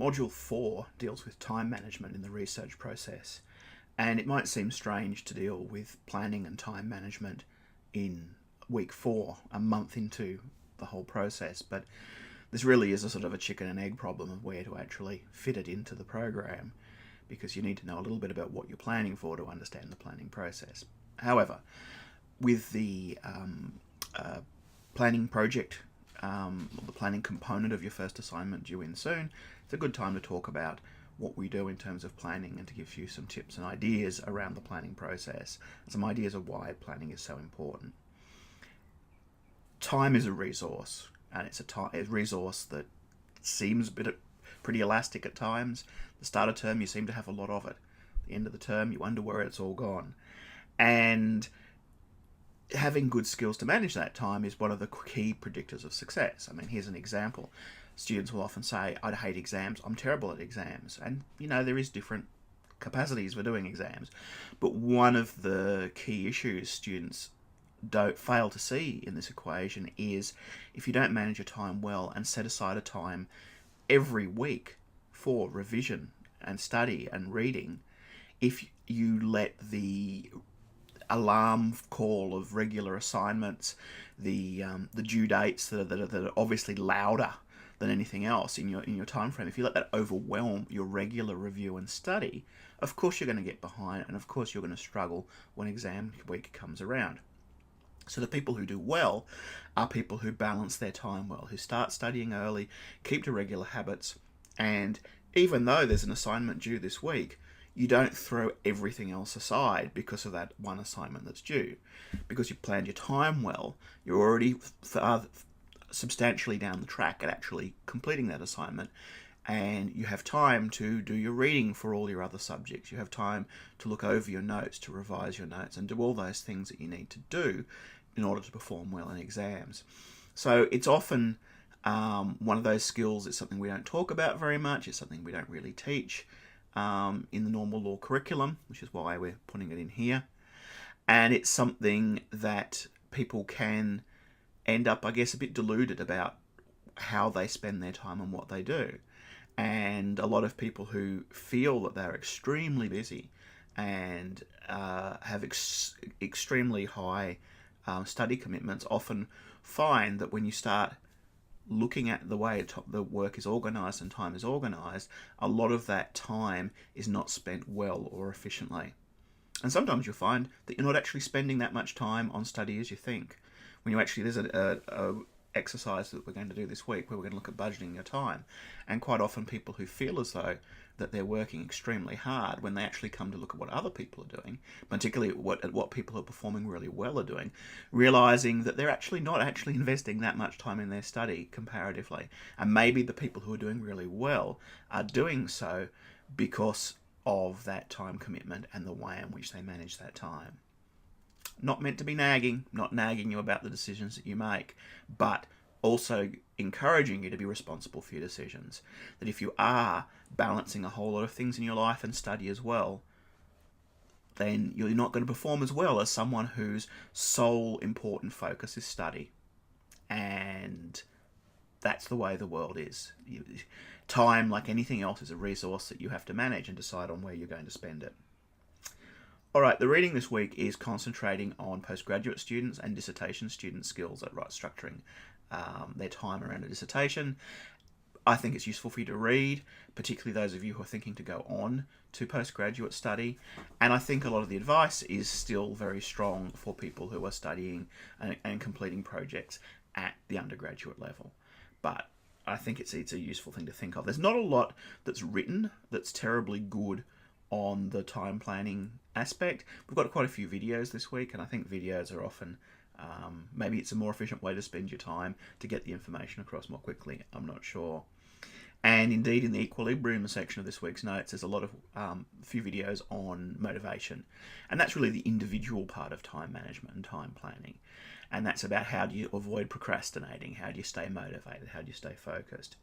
Module 4 deals with time management in the research process, and it might seem strange to deal with planning and time management in week 4, a month into the whole process, but this really is a sort of a chicken and egg problem of where to actually fit it into the program, because you need to know a little bit about what you're planning for to understand the planning process. However, with the planning project, the planning component of your first assignment due in soon, it's a good time to talk about what we do in terms of planning and to give you some tips and ideas around the planning process, some ideas of why planning is so important. Time is a resource, and it's a resource that seems pretty elastic at times. The start of term, you seem to have a lot of it. The end of the term, you wonder where it's all gone. And having good skills to manage that time is one of the key predictors of success. I mean, here's an example. Students will often say, I hate exams, I'm terrible at exams. And, there is different capacities for doing exams. But one of the key issues students don't fail to see in this equation is if you don't manage your time well and set aside a time every week for revision and study and reading, if you let the alarm call of regular assignments, the due dates that are obviously louder than anything else in your time frame, if you let that overwhelm your regular review and study, of course you're going to get behind, and of course you're going to struggle when exam week comes around. So the people who do well are people who balance their time well, who start studying early, keep to regular habits, and even though there's an assignment due this week, you don't throw everything else aside because of that one assignment that's due. Because you planned your time well, you're already substantially down the track at actually completing that assignment, and you have time to do your reading for all your other subjects. You have time to look over your notes, to revise your notes, and do all those things that you need to do in order to perform well in exams. So it's often one of those skills. It's something we don't talk about very much. It's something we don't really teach in the normal law curriculum, which is why we're putting it in here. And it's something that people can end up, I guess, a bit deluded about how they spend their time and what they do. And a lot of people who feel that they're extremely busy and have extremely high study commitments often find that when you start looking at the way the work is organised and time is organised, a lot of that time is not spent well or efficiently. And sometimes you'll find that you're not actually spending that much time on study as you think. When you actually, there's a exercise that we're going to do this week where we're going to look at budgeting your time, and quite often people who feel as though that they're working extremely hard, when they actually come to look at what other people are doing, particularly at what people who are performing really well are doing, realizing that they're actually not actually investing that much time in their study comparatively. And maybe the people who are doing really well are doing so because of that time commitment and the way in which they manage that time. Not meant to be nagging, not nagging you about the decisions that you make, but also encouraging you to be responsible for your decisions. That if you are balancing a whole lot of things in your life and study as well, then you're not going to perform as well as someone whose sole important focus is study. And that's the way the world is. Time, like anything else, is a resource that you have to manage and decide on where you're going to spend it. All right, the reading this week is concentrating on postgraduate students and dissertation student skills at structuring their time around a dissertation. I think it's useful for you to read, particularly those of you who are thinking to go on to postgraduate study. And I think a lot of the advice is still very strong for people who are studying and completing projects at the undergraduate level. But I think it's a useful thing to think of. There's not a lot that's written that's terribly good on the time planning aspect. We've got quite a few videos this week, and I think videos are often maybe it's a more efficient way to spend your time to get the information across more quickly. I'm not sure. And indeed, in the equilibrium section of this week's notes, there's a lot of few videos on motivation, and that's really the individual part of time management and time planning. And that's about how do you avoid procrastinating, how do you stay motivated, how do you stay focused.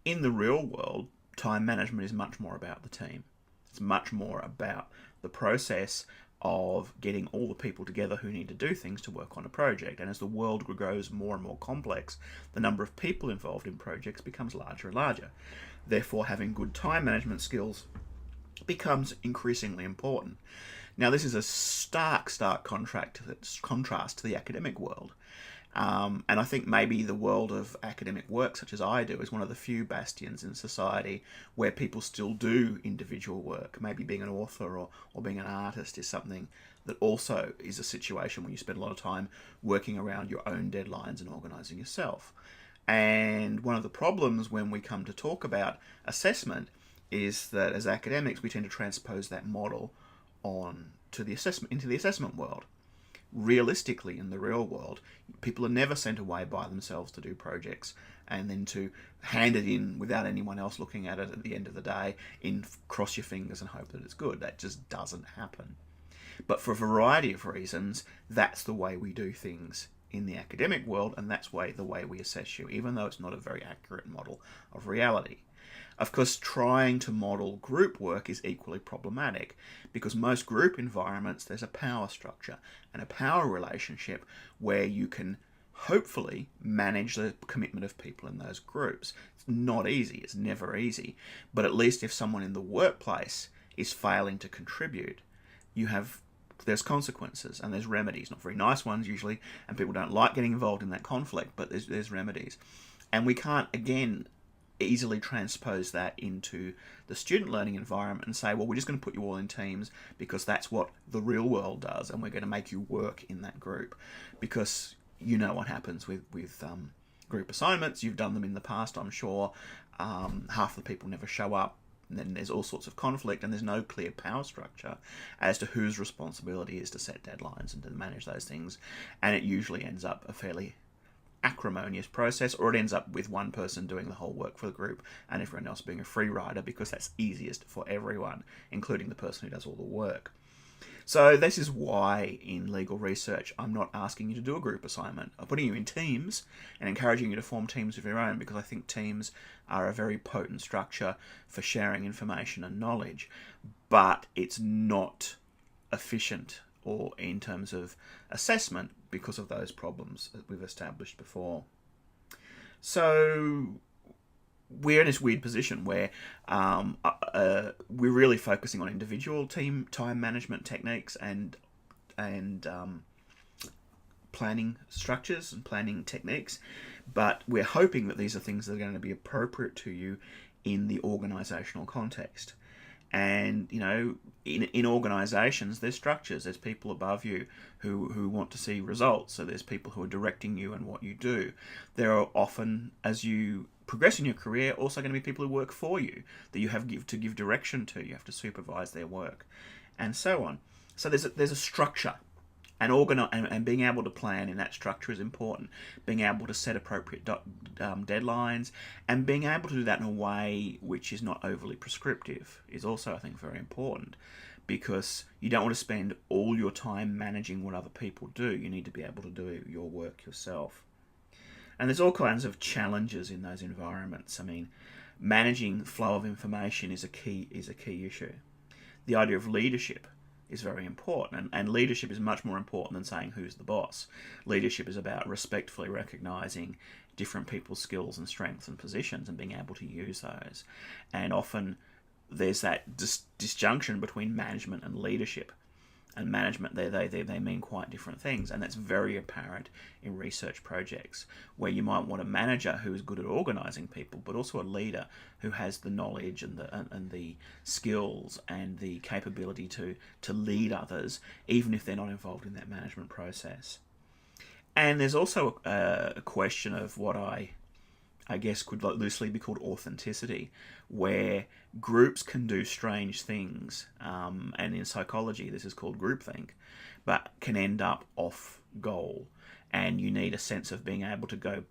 In the real world, time management is much more about the team. It's much more about the process of getting all the people together who need to do things to work on a project. And as the world grows more and more complex, the number of people involved in projects becomes larger and larger. Therefore, having good time management skills becomes increasingly important. Now, this is a stark contrast to the academic world. And I think maybe the world of academic work, such as I do, is one of the few bastions in society where people still do individual work. Maybe being an author or being an artist is something that also is a situation where you spend a lot of time working around your own deadlines and organising yourself. And one of the problems when we come to talk about assessment is that as academics we tend to transpose that model on to the assessment into the assessment world. Realistically, in the real world, people are never sent away by themselves to do projects and then to hand it in without anyone else looking at it at the end of the day, cross your fingers and hope that it's good. That just doesn't happen. But for a variety of reasons, that's the way we do things in the academic world, and that's the way we assess you, even though it's not a very accurate model of reality. Of course, trying to model group work is equally problematic because most group environments, there's a power structure and a power relationship where you can hopefully manage the commitment of people in those groups. It's not easy, it's never easy, but at least if someone in the workplace is failing to contribute, there's consequences and there's remedies, not very nice ones usually, and people don't like getting involved in that conflict, but there's remedies. And we can't, again, easily transpose that into the student learning environment and say, well, we're just going to put you all in teams because that's what the real world does, and we're going to make you work in that group. Because you know what happens with group assignments. You've done them in the past, I'm sure. Half the people never show up, and then there's all sorts of conflict, and there's no clear power structure as to whose responsibility is to set deadlines and to manage those things, and it usually ends up a fairly acrimonious process, or it ends up with one person doing the whole work for the group and everyone else being a free rider because that's easiest for everyone, including the person who does all the work. So this is why in legal research I'm not asking you to do a group assignment. I'm putting you in teams and encouraging you to form teams of your own, because I think teams are a very potent structure for sharing information and knowledge, but it's not efficient or in terms of assessment because of those problems that we've established before. So we're in this weird position where we're really focusing on individual team time management techniques and planning structures and planning techniques, but we're hoping that these are things that are going to be appropriate to you in the organizational context. And, you know, in organizations, there's structures. There's people above you who want to see results. So there's people who are directing you and what you do. There are often, as you progress in your career, also going to be people who work for you that you have to give direction to. You have to supervise their work, and so on. So there's a structure. And being able to plan in that structure is important. Being able to set appropriate deadlines and being able to do that in a way which is not overly prescriptive is also, I think, very important, because you don't want to spend all your time managing what other people do. You need to be able to do your work yourself. And there's all kinds of challenges in those environments. I mean, managing flow of information is a key issue. The idea of leadership is very important, and leadership is much more important than saying who's the boss. Leadership is about respectfully recognizing different people's skills and strengths and positions and being able to use those. And often there's that disjunction between management and leadership. And management, they mean quite different things, and that's very apparent in research projects, where you might want a manager who is good at organising people, but also a leader who has the knowledge and the skills and the capability to lead others, even if they're not involved in that management process. And there's also a question of what I guess could loosely be called authenticity, where groups can do strange things, and in psychology this is called groupthink, but can end up off goal, and you need a sense of being able to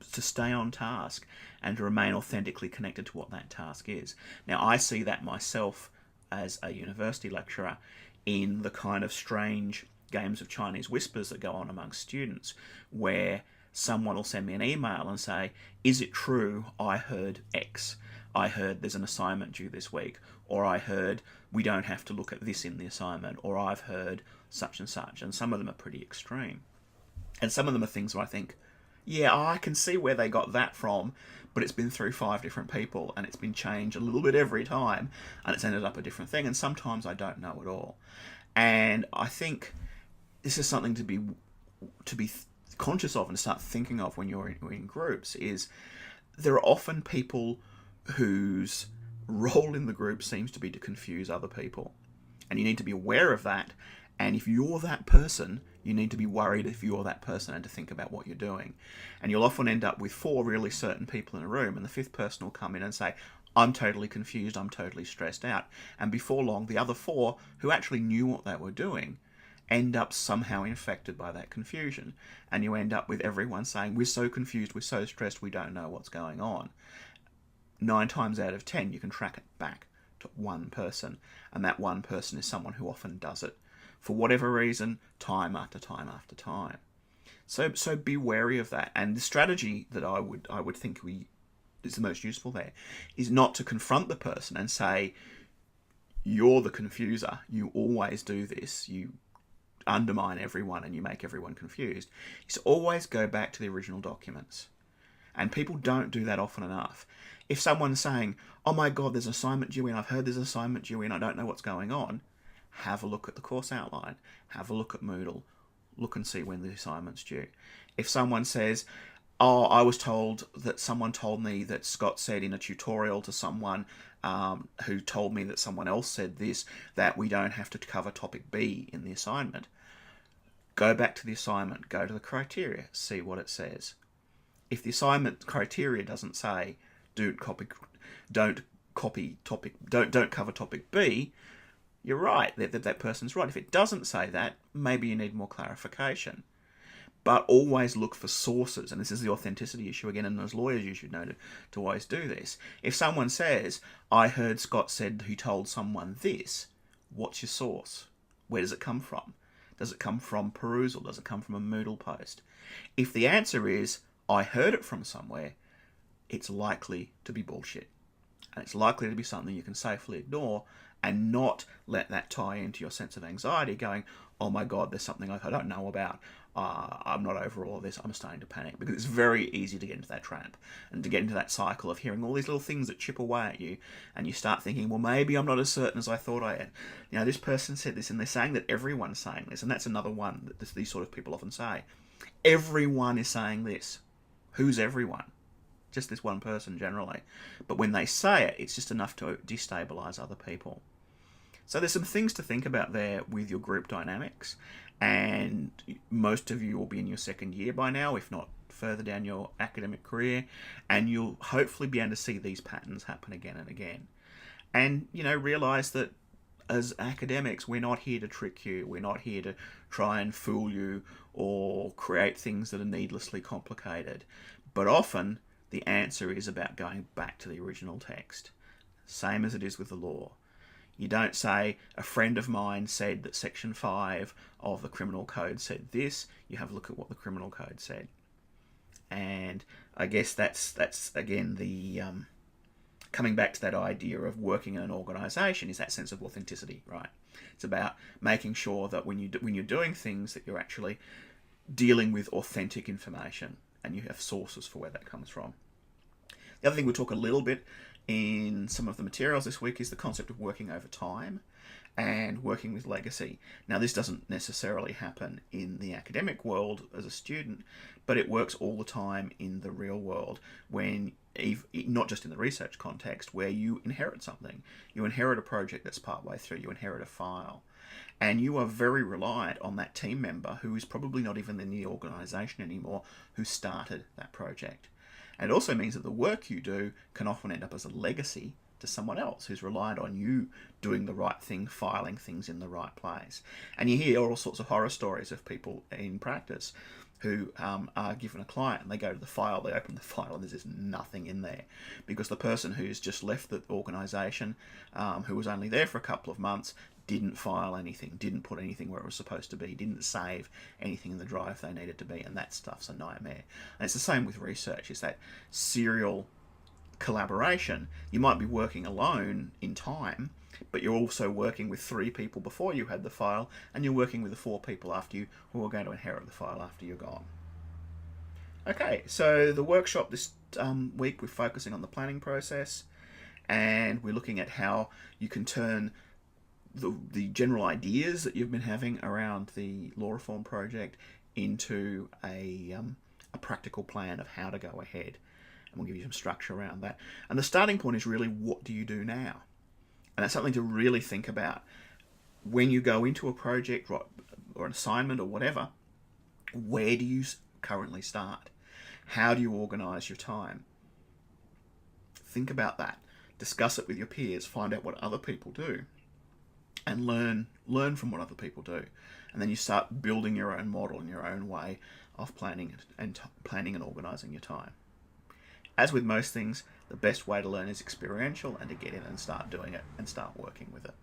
stay on task and to remain authentically connected to what that task is. Now, I see that myself as a university lecturer in the kind of strange games of Chinese whispers that go on amongst students, where someone will send me an email and say, is it true I heard X? I heard there's an assignment due this week, or I heard we don't have to look at this in the assignment, or I've heard such and such. And some of them are pretty extreme. And some of them are things where I think, yeah, I can see where they got that from, but it's been through 5 different people and it's been changed a little bit every time and it's ended up a different thing. And sometimes I don't know at all. And I think this is something to be conscious of and start thinking of when you're in groups, is there are often people whose role in the group seems to be to confuse other people. And you need to be aware of that. And if you're that person, you need to be worried if you're that person and to think about what you're doing. And you'll often end up with 4 really certain people in a room, and the 5th person will come in and say, I'm totally confused, I'm totally stressed out. And before long, the other 4, who actually knew what they were doing, end up somehow infected by that confusion. And you end up with everyone saying, we're so confused, we're so stressed, we don't know what's going on. 9 times out of 10, you can track it back to one person. And that one person is someone who often does it for whatever reason, time after time after time. So be wary of that. And the strategy that I would think is the most useful there is not to confront the person and say, you're the confuser, you always do this, you undermine everyone and you make everyone confused. Is always go back to the original documents. And people don't do that often enough. If someone's saying, oh my God, there's an assignment due in, I've heard there's an assignment due in, I don't know what's going on, have a look at the course outline, have a look at Moodle, look and see when the assignment's due. If someone says, oh, I was told that someone told me that Scott said in a tutorial to someone who told me that someone else said this, that we don't have to cover topic B in the assignment, go back to the assignment, go to the criteria, see what it says. If the assignment criteria doesn't say don't cover topic B, you're right, that person's right. If it doesn't say that, maybe you need more clarification. But always look for sources, and this is the authenticity issue again, and as lawyers you should know to always do this. If someone says, I heard Scott said he told someone this, what's your source? Where does it come from? Does it come from perusal? Does it come from a Moodle post? If the answer is, I heard it from somewhere, it's likely to be bullshit. And it's likely to be something you can safely ignore and not let that tie into your sense of anxiety going, oh my God, there's something I don't know about. I'm not over all of this. I'm starting to panic. Because it's very easy to get into that trap and to get into that cycle of hearing all these little things that chip away at you. And you start thinking, well, maybe I'm not as certain as I thought I am. You know, this person said this and they're saying that everyone's saying this. And that's another one that these sort of people often say. Everyone is saying this. Who's everyone? Just this one person generally. But when they say it, it's just enough to destabilize other people. So there's some things to think about there with your group dynamics. And most of you will be in your 2nd year by now, if not further down your academic career. And you'll hopefully be able to see these patterns happen again and again. And, you know, realize that as academics, we're not here to trick you. We're not here to try and fool you or create things that are needlessly complicated. But often, the answer is about going back to the original text. Same as it is with the law. You don't say, a friend of mine said that section 5 of the criminal code said this. You have a look at what the criminal code said. And I guess that's again, the coming back to that idea of working in an organisation is that sense of authenticity, right? It's about making sure that when you're doing things that you're actually dealing with authentic information and you have sources for where that comes from. The other thing we'll talk a little bit in some of the materials this week is the concept of working over time and working with legacy. Now, this doesn't necessarily happen in the academic world as a student, but it works all the time in the real world when, not just in the research context, where you inherit something. You inherit a project that's partway through, you inherit a file. And you are very reliant on that team member who is probably not even in the organisation anymore, who started that project. And it also means that the work you do can often end up as a legacy to someone else who's reliant on you doing the right thing, filing things in the right place. And you hear all sorts of horror stories of people in practice who are given a client and they go to the file, they open the file and there's just nothing in there because the person who's just left the organisation, who was only there for a couple of months, didn't file anything, didn't put anything where it was supposed to be, didn't save anything in the drive they needed to be, and that stuff's a nightmare. And it's the same with research, is that serial collaboration. You might be working alone in time, but you're also working with 3 people before you had the file, and you're working with the 4 people after you who are going to inherit the file after you're gone. Okay, so the workshop this week, we're focusing on the planning process, and we're looking at how you can turn the general ideas that you've been having around the law reform project into a practical plan of how to go ahead. And we'll give you some structure around that. And the starting point is really, what do you do now? And that's something to really think about. When you go into a project or an assignment or whatever, where do you currently start? How do you organise your time? Think about that. Discuss it with your peers. Find out what other people do. And learn from what other people do. And then you start building your own model and your own way of planning and organising your time. As with most things, the best way to learn is experiential, and to get in and start doing it and start working with it.